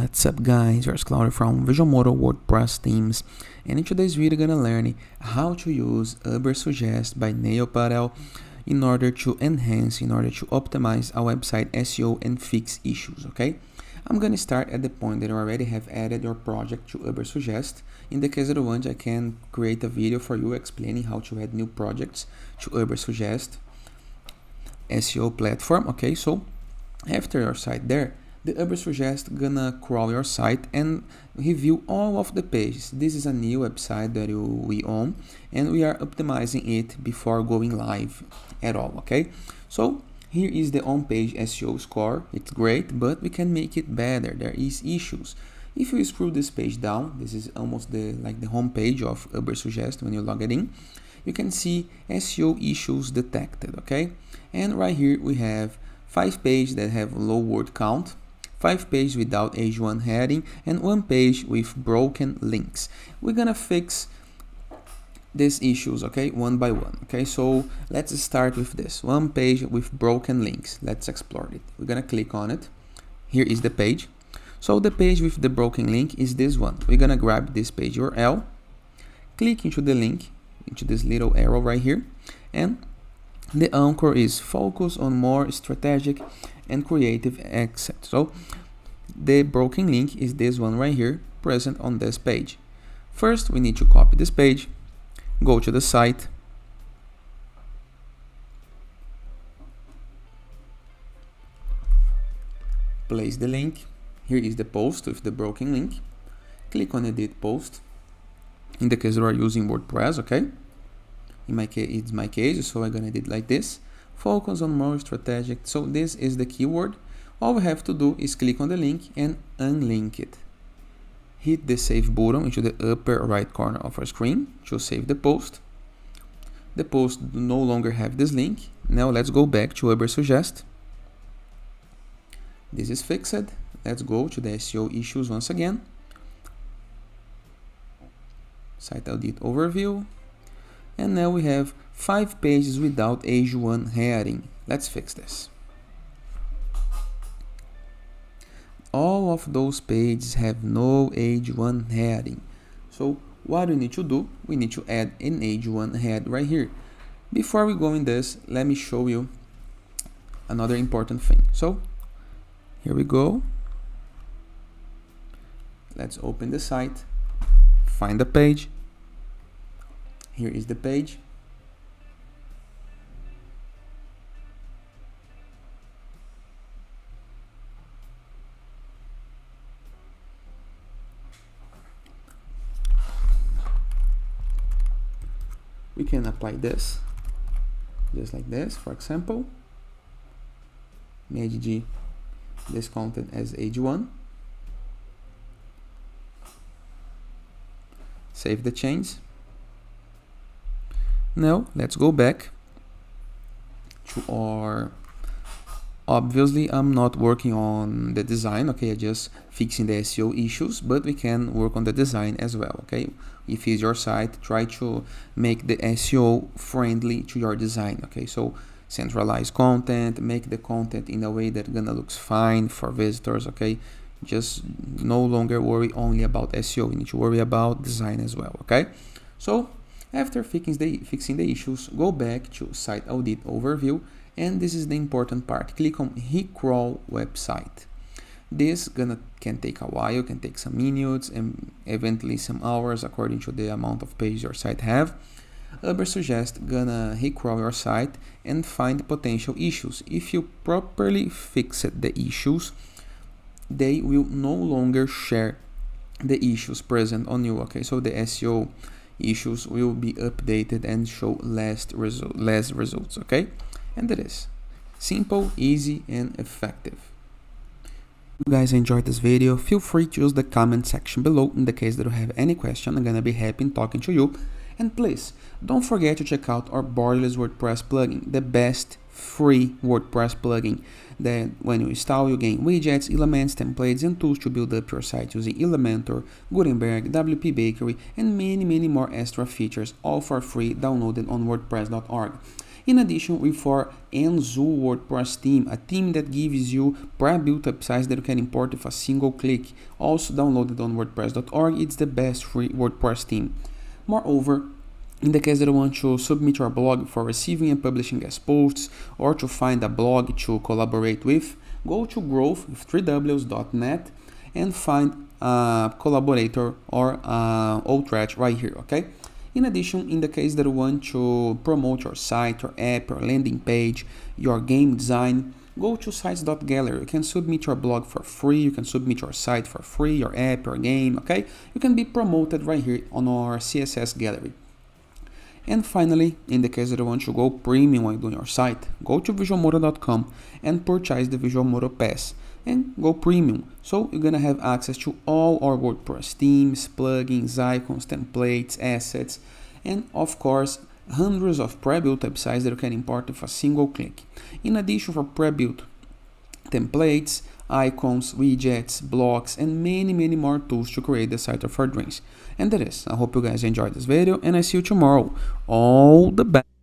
What's up guys, here's Claudio from Visual Model WordPress Themes, and in today's video we're gonna learn how to use Ubersuggest by Patel in order to optimize our website SEO and fix issues, okay? I'm gonna start at the point that you already have added your project to Ubersuggest. In the case that you want, I can create a video for you explaining how to add new projects to Ubersuggest SEO platform, okay? So after your site there, the Ubersuggest gonna crawl your site and review all of the pages. This is a new website that we own, and we are optimizing it before going live at all, okay? So here is the on-page SEO score. It's great, but we can make it better. There is issues. If you scroll this page down, this is almost the home page of Ubersuggest when you log it in. You can see SEO issues detected, okay? And right here we have 5 pages that have low word count, 5 pages without H1 heading, and 1 page with broken links. We're gonna fix these issues, okay, one by one, okay? So let's start with this 1 page with broken links. Let's explore it. We're gonna click on it. Here is the page. So the page with the broken link is this one. We're gonna grab this page URL, click into the link, into this little arrow right here, and the anchor is focus on more strategic and creative accent. So the broken link is this one right here, present on this page. First, we need to copy this page, go to the site, place the link. Here is the post with the broken link. Click on edit post. In the case we are using WordPress, okay? In my case, it's my case, so I'm gonna edit like this. Focus on more strategic. So this is the keyword. All we have to do is click on the link and unlink it. Hit the save button into the upper right corner of our screen to save the post. The post no longer have this link. Now let's go back to Ubersuggest. This is fixed. Let's go to the SEO issues once again. Site audit overview. And now we have 5 pages without H1 heading. Let's fix this. All of those pages have no H1 heading. So what we need to do, we need to add an H1 head right here. Before we go in this, let me show you another important thing. So here we go. Let's open the site, find the page. Here is the page. We can apply this, just like this, for example. Manage this content as H1. Save the change. Now let's go back to our, obviously I'm not working on the design, okay, I'm just fixing the SEO issues, but we can work on the design as well, okay? If it's your site, try to make the SEO friendly to your design, okay? So centralize content, make the content in a way that gonna looks fine for visitors, okay? Just no longer worry only about SEO, you need to worry about design as well, okay? So after fixing the issues, go back to Site Audit Overview, and this is the important part. Click on Recrawl Website. This can take a while, can take some minutes and eventually some hours according to the amount of pages your site have. Ubersuggest gonna recrawl your site and find potential issues. If you properly fix the issues, they will no longer share the issues present on you, okay? So the SEO issues will be updated and show less results, okay? And that is simple, easy, and effective. If you guys enjoyed this video, feel free to use the comment section below. In the case that you have any question, I'm gonna be happy in talking to you. And please don't forget to check out our borderless WordPress plugin, the best free WordPress plugin that when you install you gain widgets, elements, templates, and tools to build up your site using Elementor, Gutenberg, WP Bakery, and many more extra features, all for free, downloaded on WordPress.org. In addition, with our Enzo WordPress theme, a theme that gives you pre-built websites that you can import with a single click, also downloaded on WordPress.org, it's the best free WordPress theme. Moreover, in the case that you want to submit your blog for receiving and publishing guest posts, or to find a blog to collaborate with, go to growth with 3ws.net and find a collaborator or Outreach right here, okay? In addition, in the case that you want to promote your site, your app, your landing page, your game design, go to sites.gallery. You can submit your blog for free, you can submit your site for free, your app, your game, okay? You can be promoted right here on our CSS gallery. And finally, in the case that you want to go premium while doing your site, go to visualmodo.com and purchase the Visualmodo Pass and go premium. So you're gonna have access to all our WordPress themes, plugins, icons, templates, assets, and of course, hundreds of pre-built websites that you can import with a single click. In addition, for pre-built templates, icons, widgets, blocks, and many more tools to create the site of our dreams. And that is, I hope you guys enjoyed this video, and I see you tomorrow. All the best.